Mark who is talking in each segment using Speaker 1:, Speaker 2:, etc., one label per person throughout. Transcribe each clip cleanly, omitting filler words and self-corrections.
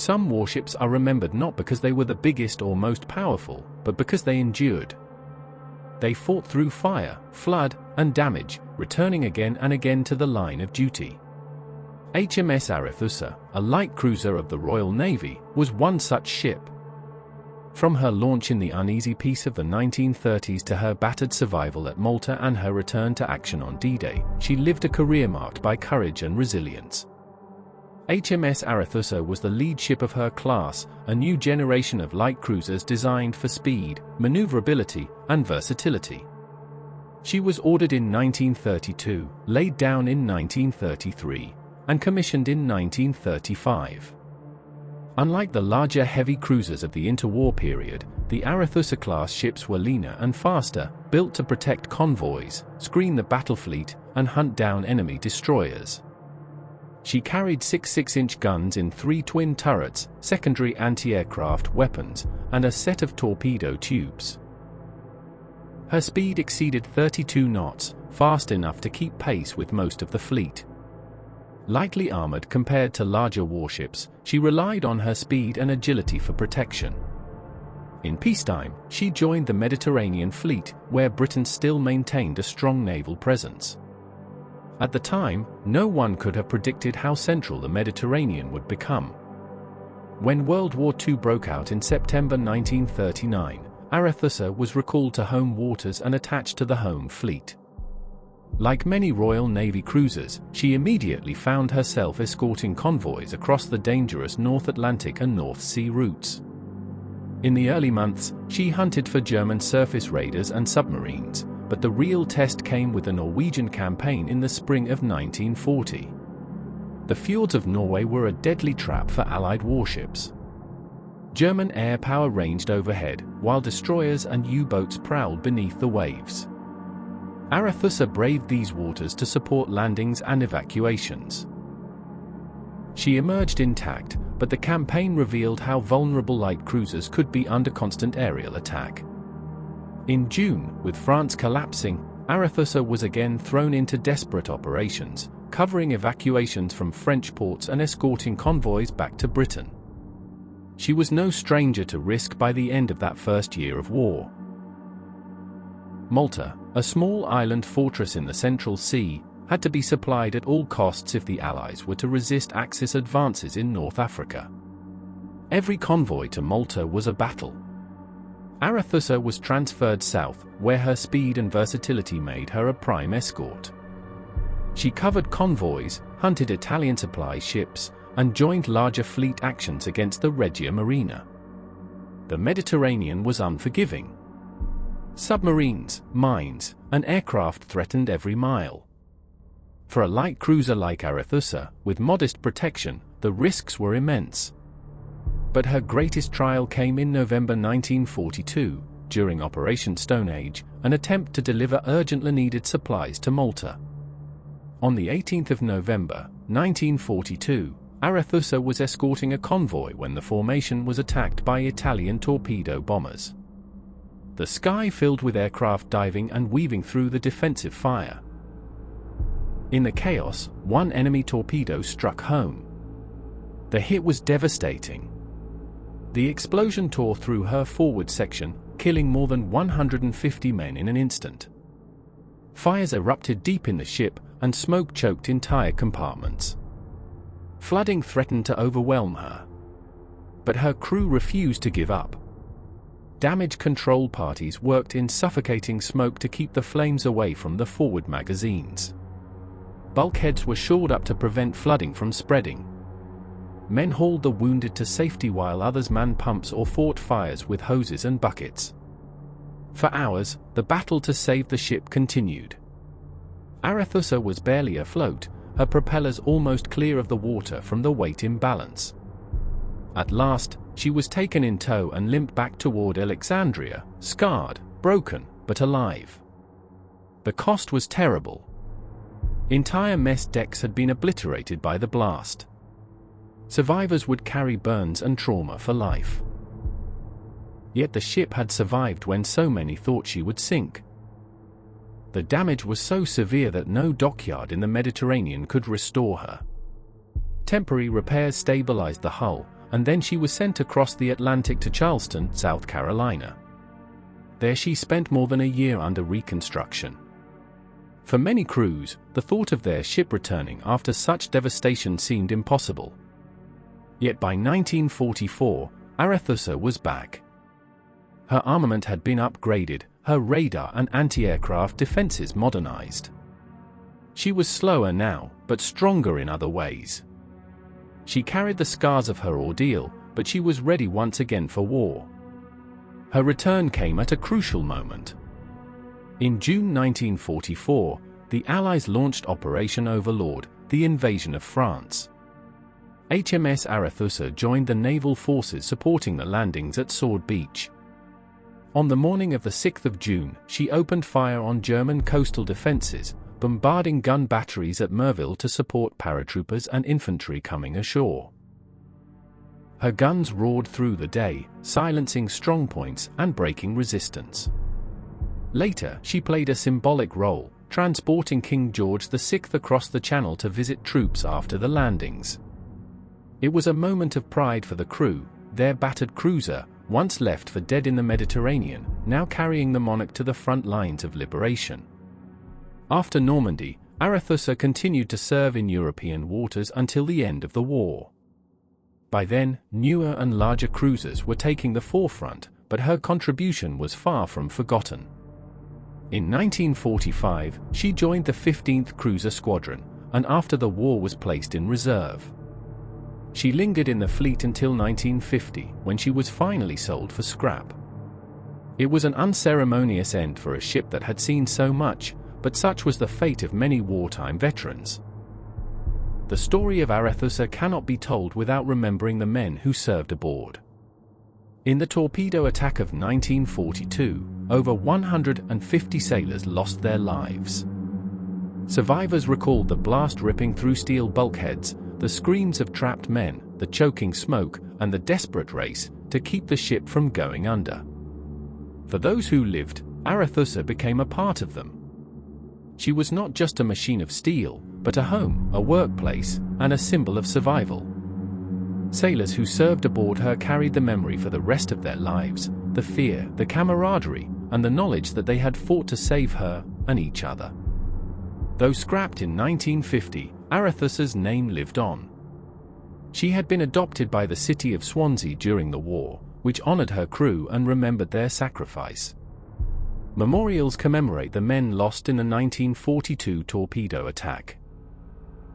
Speaker 1: Some warships are remembered not because they were the biggest or most powerful, but because they endured. They fought through fire, flood, and damage, returning again and again to the line of duty. HMS Arethusa, a light cruiser of the Royal Navy, was one such ship. From her launch in the uneasy peace of the 1930s to her battered survival at Malta and her return to action on D-Day, she lived a career marked by courage and resilience. HMS Arethusa was the lead ship of her class, a new generation of light cruisers designed for speed, maneuverability, and versatility. She was ordered in 1932, laid down in 1933, and commissioned in 1935. Unlike the larger heavy cruisers of the interwar period, the Arethusa-class ships were leaner and faster, built to protect convoys, screen the battle fleet, and hunt down enemy destroyers. She carried 6 6-inch guns in 3 twin turrets, secondary anti-aircraft weapons, and a set of torpedo tubes. Her speed exceeded 32 knots, fast enough to keep pace with most of the fleet. Lightly armored compared to larger warships, she relied on her speed and agility for protection. In peacetime, she joined the Mediterranean fleet, where Britain still maintained a strong naval presence. At the time, no one could have predicted how central the Mediterranean would become. When World War II broke out in September 1939, Arethusa was recalled to home waters and attached to the home fleet. Like many Royal Navy cruisers, she immediately found herself escorting convoys across the dangerous North Atlantic and North Sea routes. In the early months, she hunted for German surface raiders and submarines, but the real test came with the Norwegian campaign in the spring of 1940. The fjords of Norway were a deadly trap for Allied warships. German air power ranged overhead, while destroyers and U-boats prowled beneath the waves. Arethusa braved these waters to support landings and evacuations. She emerged intact, but the campaign revealed how vulnerable light cruisers could be under constant aerial attack. In June, with France collapsing, Arethusa was again thrown into desperate operations, covering evacuations from French ports and escorting convoys back to Britain. She was no stranger to risk by the end of that first year of war. Malta, a small island fortress in the Central Sea, had to be supplied at all costs if the Allies were to resist Axis advances in North Africa. Every convoy to Malta was a battle. Arethusa was transferred south, where her speed and versatility made her a prime escort. She covered convoys, hunted Italian supply ships, and joined larger fleet actions against the Regia Marina. The Mediterranean was unforgiving. Submarines, mines, and aircraft threatened every mile. For a light cruiser like Arethusa, with modest protection, the risks were immense. But her greatest trial came in November 1942, during Operation Stone Age, an attempt to deliver urgently needed supplies to Malta. On the 18th of November, 1942, Arethusa was escorting a convoy when the formation was attacked by Italian torpedo bombers. The sky filled with aircraft diving and weaving through the defensive fire. In the chaos, one enemy torpedo struck home. The hit was devastating. The explosion tore through her forward section, killing more than 150 men in an instant. Fires erupted deep in the ship, and smoke choked entire compartments. Flooding threatened to overwhelm her. But her crew refused to give up. Damage control parties worked in suffocating smoke to keep the flames away from the forward magazines. Bulkheads were shored up to prevent flooding from spreading. Men hauled the wounded to safety while others manned pumps or fought fires with hoses and buckets. For hours, the battle to save the ship continued. Arethusa was barely afloat, her propellers almost clear of the water from the weight imbalance. At last, she was taken in tow and limped back toward Alexandria, scarred, broken, but alive. The cost was terrible. Entire mess decks had been obliterated by the blast. Survivors would carry burns and trauma for life. Yet the ship had survived when so many thought she would sink. The damage was so severe that no dockyard in the Mediterranean could restore her. Temporary repairs stabilized the hull, and then she was sent across the Atlantic to Charleston, South Carolina. There she spent more than a year under reconstruction. For many crews, the thought of their ship returning after such devastation seemed impossible. Yet by 1944, Arethusa was back. Her armament had been upgraded, her radar and anti-aircraft defenses modernized. She was slower now, but stronger in other ways. She carried the scars of her ordeal, but she was ready once again for war. Her return came at a crucial moment. In June 1944, the Allies launched Operation Overlord, the invasion of France. HMS Arethusa joined the naval forces supporting the landings at Sword Beach. On the morning of the 6th of June, she opened fire on German coastal defenses, bombarding gun batteries at Merville to support paratroopers and infantry coming ashore. Her guns roared through the day, silencing strongpoints and breaking resistance. Later, she played a symbolic role, transporting King George VI across the Channel to visit troops after the landings. It was a moment of pride for the crew, their battered cruiser, once left for dead in the Mediterranean, now carrying the monarch to the front lines of liberation. After Normandy, Arethusa continued to serve in European waters until the end of the war. By then, newer and larger cruisers were taking the forefront, but her contribution was far from forgotten. In 1945, she joined the 15th Cruiser Squadron, and after the war was placed in reserve. She lingered in the fleet until 1950, when she was finally sold for scrap. It was an unceremonious end for a ship that had seen so much, but such was the fate of many wartime veterans. The story of Arethusa cannot be told without remembering the men who served aboard. In the torpedo attack of 1942, over 150 sailors lost their lives. Survivors recalled the blast ripping through steel bulkheads, the screams of trapped men, the choking smoke, and the desperate race to keep the ship from going under. For those who lived, Arethusa became a part of them. She was not just a machine of steel, but a home, a workplace, and a symbol of survival. Sailors who served aboard her carried the memory for the rest of their lives, the fear, the camaraderie, and the knowledge that they had fought to save her and each other. Though scrapped in 1950, Arethusa's name lived on. She had been adopted by the city of Swansea during the war, which honored her crew and remembered their sacrifice. Memorials commemorate the men lost in the 1942 torpedo attack.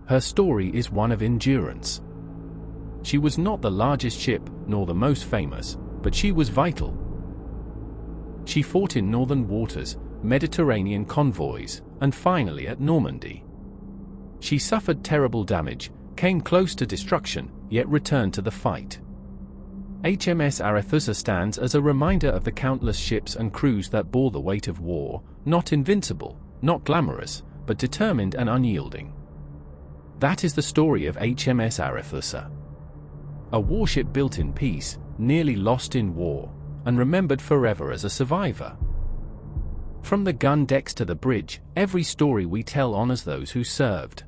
Speaker 1: Her story is one of endurance. She was not the largest ship, nor the most famous, but she was vital. She fought in northern waters, Mediterranean convoys, and finally at Normandy. She suffered terrible damage, came close to destruction, yet returned to the fight. HMS Arethusa stands as a reminder of the countless ships and crews that bore the weight of war, not invincible, not glamorous, but determined and unyielding. That is the story of HMS Arethusa. A warship built in peace, nearly lost in war, and remembered forever as a survivor. From the gun decks to the bridge, every story we tell honors those who served.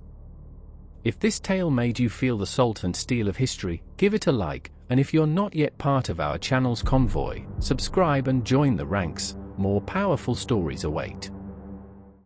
Speaker 1: If this tale made you feel the salt and steel of history, give it a like, and if you're not yet part of our channel's convoy, subscribe and join the ranks. More powerful stories await.